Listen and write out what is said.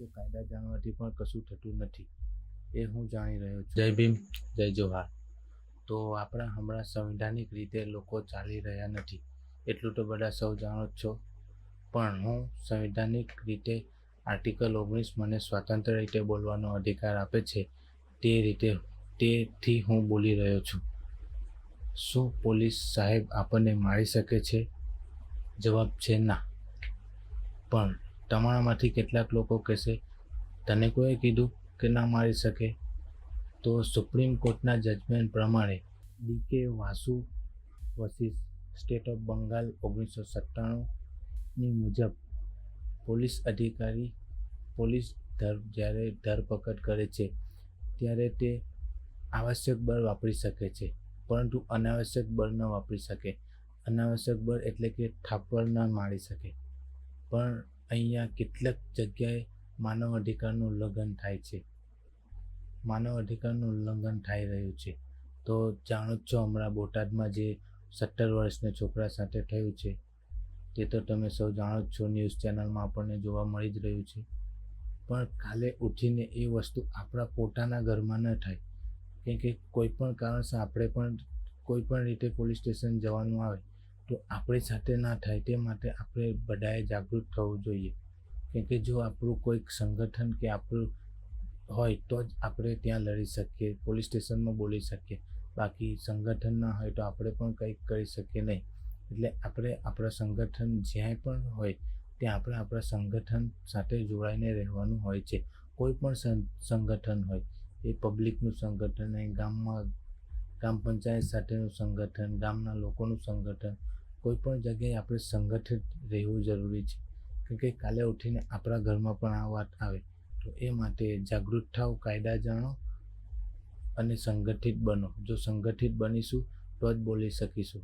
કે કાયદા જાણવાથી પણ કશું થતું નથી, એ હું જાણી રહ્યો છું. જય ભીમ, જય જોહાર. તો આપણા હમણાં સંવિધાનિક રીતે લોકો ચાલી રહ્યા નથી, એટલું તો બધા સૌ જાણો જ છો. પણ હું સંવિધાનિક રીતે આર્ટિકલ 19 મને સ્વતંત્ર રીતે બોલવાનો અધિકાર આપે છે, તેથી હું બોલી રહ્યો છું. શું પોલીસ સાહેબ આપણને મારી શકે છે? જવાબ છે ના. પણ તમારામાંથી કેટલાક લોકો કહેશે, તને કોઈએ કીધું કે ના મારી શકે? તો સુપ્રીમ કોર્ટના જજમેન્ટ પ્રમાણે ડી.કે. વાસુ વર્સિસ સ્ટેટ ઓફ બંગાળ 1997ની મુજબ પોલીસ જ્યારે ધરપકડ કરે છે ત્યારે તે આવશ્યક બળ વાપરી શકે છે, પરંતુ અનાવશ્યક બળ ન વાપરી શકે. અનાવશ્યક બળ એટલે કે થાપડ ન મારી શકે. પણ અહીંયા કેટલીક જગ્યાએ માનવ અધિકારનું ઉલ્લંઘન થાય છે. માનવ અધિકારનું ઉલ્લંઘન થઈ રહ્યું છે. તો જાણો જ છો, હમણાં બોટાદમાં જે 17 વર્ષના છોકરા સાથે થયું છે, તે તો તમે સૌ જાણો જ છો, ન્યૂઝ ચેનલમાં આપણને જોવા મળી જ રહ્યું છે. પણ કાલે ઉઠીને એ વસ્તુ આપણા પોતાના ઘરમાં ન થાય, કેમ કે કોઈ પણ કારણસર આપણે પણ કોઈ પણ રીતે પોલીસ સ્ટેશન જવાનું આવે તો આપણી સાથે ના થાય, તે માટે આપણે બધાએ જાગૃત થવું જોઈએ. કેમ કે જો આપણું કોઈક સંગઠન કે આપણું હોય તો જ આપણે ત્યાં લડી શકીએ, પોલીસ સ્ટેશનમાં બોલી શકીએ. બાકી સંગઠન ના હોય તો આપણે પણ કંઈક કરી શકીએ નહીં. એટલે આપણે આપણા સંગઠન જ્યાં પણ હોય ત્યાં આપણે આપણા સંગઠન સાથે જોડાઈને રહેવાનું હોય છે. કોઈ પણ સંગઠન હોય, એ પબ્લિકનું સંગઠન હોય, ગ્રામ પંચાયત સાથેનું સંગઠન, ગામના લોકોનું સંગઠન, કોઈ પણ જગ્યાએ આપણે સંગઠિત રહેવું જરૂરી છે. કેમ કે કાલે ઉઠીને આપણા ઘરમાં પણ આ વાત આવે, તો એ માટે જાગૃત થાવ, કાયદા જાણો અને સંગઠિત બનો. જો સંગઠિત બનીશું તો જ બોલી શકીશું.